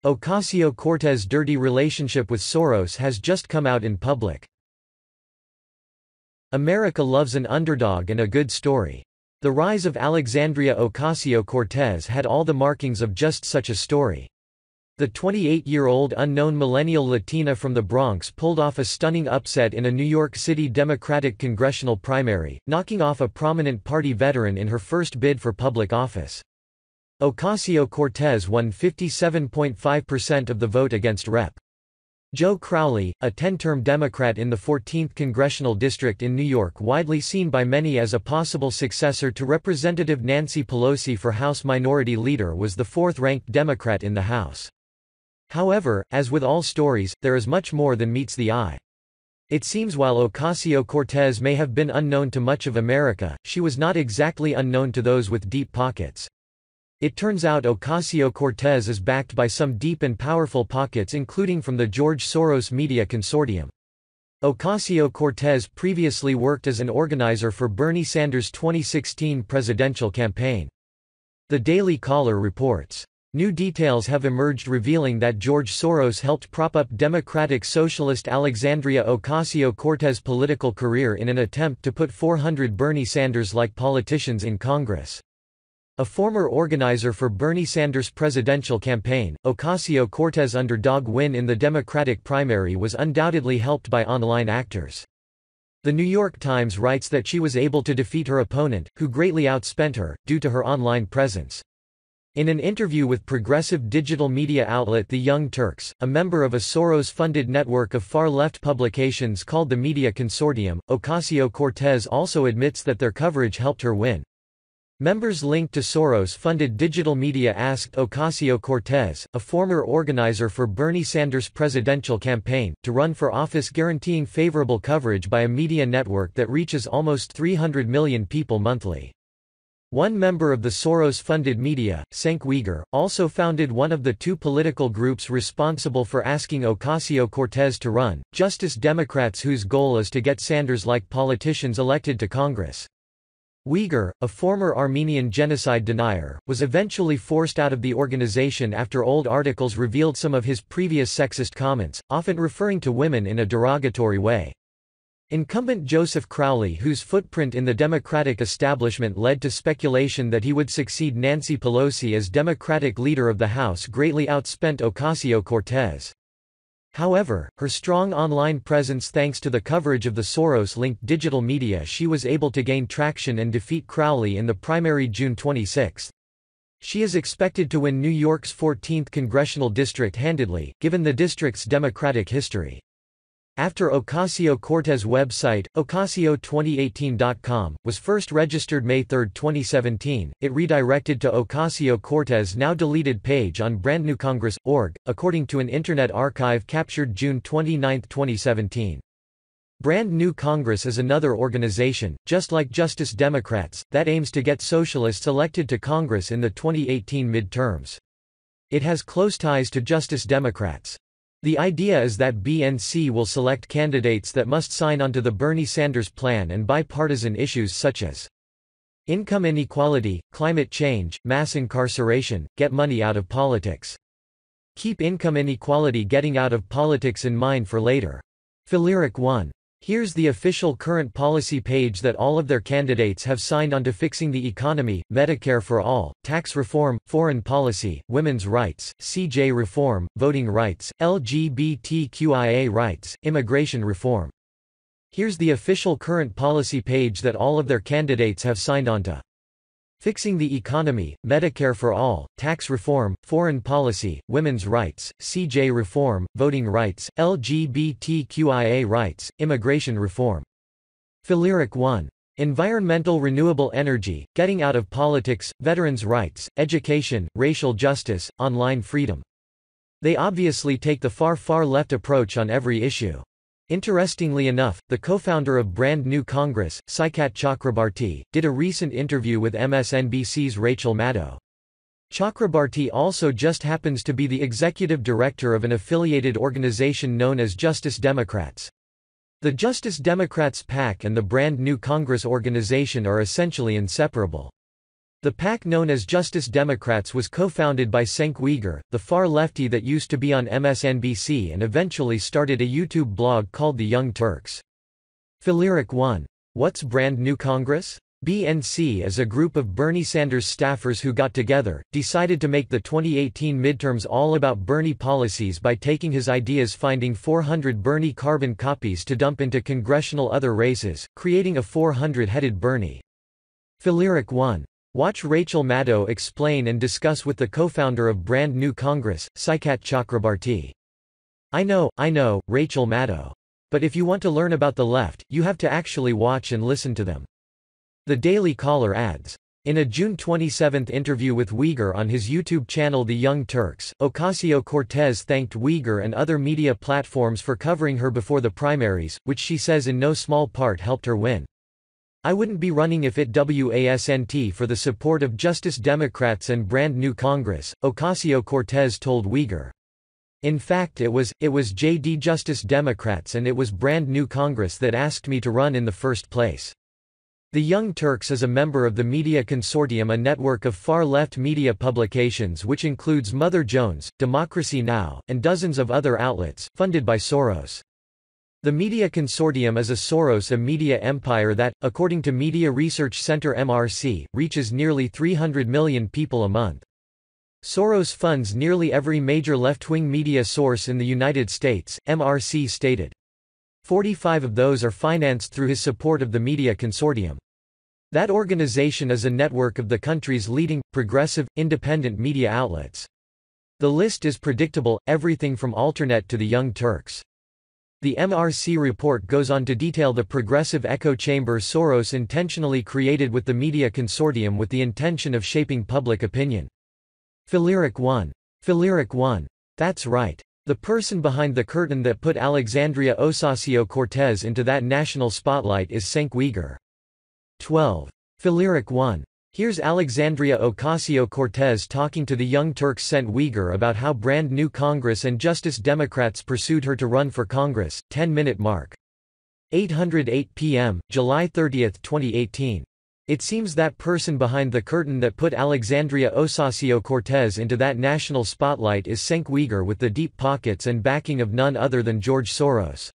Ocasio-Cortez's dirty relationship with Soros has just come out in public. America loves an underdog and a good story. The rise of Alexandria Ocasio-Cortez had all the markings of just such a story. The 28-year-old unknown millennial Latina from the Bronx pulled off a stunning upset in a New York City Democratic congressional primary, knocking off a prominent party veteran in her first bid for public office. Ocasio-Cortez won 57.5% of the vote against Rep. Joe Crowley, a 10-term Democrat in the 14th Congressional District in New York, widely seen by many as a possible successor to Representative Nancy Pelosi for House Minority Leader, was the fourth-ranked Democrat in the House. However, as with all stories, there is much more than meets the eye. It seems while Ocasio-Cortez may have been unknown to much of America, she was not exactly unknown to those with deep pockets. It turns out Ocasio-Cortez is backed by some deep and powerful pockets, including from the George Soros Media Consortium. Ocasio-Cortez previously worked as an organizer for Bernie Sanders' 2016 presidential campaign. The Daily Caller reports. New details have emerged revealing that George Soros helped prop up Democratic Socialist Alexandria Ocasio-Cortez's political career in an attempt to put 400 Bernie Sanders-like politicians in Congress. A former organizer for Bernie Sanders' presidential campaign, Ocasio-Cortez's underdog win in the Democratic primary was undoubtedly helped by online actors. The New York Times writes that she was able to defeat her opponent, who greatly outspent her, due to her online presence. In an interview with progressive digital media outlet The Young Turks, a member of a Soros-funded network of far-left publications called the Media Consortium, Ocasio-Cortez also admits that their coverage helped her win. Members linked to Soros-funded digital media asked Ocasio-Cortez, a former organizer for Bernie Sanders' presidential campaign, to run for office guaranteeing favorable coverage by a media network that reaches almost 300 million people monthly. One member of the Soros-funded media, Cenk Uygur, also founded one of the two political groups responsible for asking Ocasio-Cortez to run, Justice Democrats, whose goal is to get Sanders-like politicians elected to Congress. Uygur, a former Armenian genocide denier, was eventually forced out of the organization after old articles revealed some of his previous sexist comments, often referring to women in a derogatory way. Incumbent Joseph Crowley, whose footprint in the Democratic establishment led to speculation that he would succeed Nancy Pelosi as Democratic leader of the House, greatly outspent Ocasio-Cortez. However, her strong online presence thanks to the coverage of the Soros-linked digital media, she was able to gain traction and defeat Crowley in the primary June 26. She is expected to win New York's 14th congressional district handedly, given the district's Democratic history. After Ocasio-Cortez's website, Ocasio2018.com, was first registered May 3, 2017, it redirected to Ocasio-Cortez's now deleted page on brandnewcongress.org, according to an Internet Archive captured June 29, 2017. Brand New Congress is another organization, just like Justice Democrats, that aims to get socialists elected to Congress in the 2018 midterms. It has close ties to Justice Democrats. The idea is that BNC will select candidates that must sign onto the Bernie Sanders plan and bipartisan issues such as income inequality, climate change, mass incarceration, get money out of politics. Keep income inequality getting out of politics in mind for later. Lyric 1. Here's the official current policy page that all of their candidates have signed on to: fixing the economy, Medicare for all, tax reform, foreign policy, women's rights, CJ reform, voting rights, LGBTQIA rights, immigration reform. Here's the official current policy page that all of their candidates have signed on to: fixing the economy, Medicare for all, tax reform, foreign policy, women's rights, CJ reform, voting rights, LGBTQIA rights, immigration reform. Lyric 1. Environmental renewable energy, getting out of politics, veterans' rights, education, racial justice, online freedom. They obviously take the far left approach on every issue. Interestingly enough, the co-founder of Brand New Congress, Saikat Chakrabarti, did a recent interview with MSNBC's Rachel Maddow. Chakrabarti also just happens to be the executive director of an affiliated organization known as Justice Democrats. The Justice Democrats PAC and the Brand New Congress organization are essentially inseparable. The PAC known as Justice Democrats was co-founded by Cenk Uygur, the far lefty that used to be on MSNBC and eventually started a YouTube blog called The Young Turks. Phileric 1. What's Brand New Congress? BNC is a group of Bernie Sanders staffers who got together, decided to make the 2018 midterms all about Bernie policies by taking his ideas, finding 400 Bernie carbon copies to dump into congressional other races, creating a 400-headed Bernie. Phileric 1. Watch Rachel Maddow explain and discuss with the co-founder of Brand New Congress, Saikat Chakrabarti. I know, Rachel Maddow. But if you want to learn about the left, you have to actually watch and listen to them. The Daily Caller adds. In a June 27 interview with Uygur on his YouTube channel The Young Turks, Ocasio-Cortez thanked Uygur and other media platforms for covering her before the primaries, which she says in no small part helped her win. I wouldn't be running if it wasn't for the support of Justice Democrats and Brand New Congress, Ocasio-Cortez told Uygur. In fact it was JD Justice Democrats and it was Brand New Congress that asked me to run in the first place. The Young Turks is a member of the Media Consortium, a network of far-left media publications which includes Mother Jones, Democracy Now!, and dozens of other outlets, funded by Soros. The Media Consortium is a Soros media empire that, according to Media Research Center MRC, reaches nearly 300 million people a month. Soros funds nearly every major left-wing media source in the United States, MRC stated. 45 of those are financed through his support of the Media Consortium. That organization is a network of the country's leading, progressive, independent media outlets. The list is predictable, everything from Alternet to the Young Turks. The MRC report goes on to detail the progressive echo chamber Soros intentionally created with the Media Consortium with the intention of shaping public opinion. Phileric 1. Phileric 1. That's right. The person behind the curtain that put Alexandria Ocasio-Cortez into that national spotlight is Cenk Uygur. 12. Phileric 1. Here's Alexandria Ocasio-Cortez talking to the Young Turks Cenk Uygur about how Brand New Congress and Justice Democrats pursued her to run for Congress, 10-minute mark. 8:08 p.m., July 30, 2018. It seems that person behind the curtain that put Alexandria Ocasio-Cortez into that national spotlight is Cenk Uygur with the deep pockets and backing of none other than George Soros.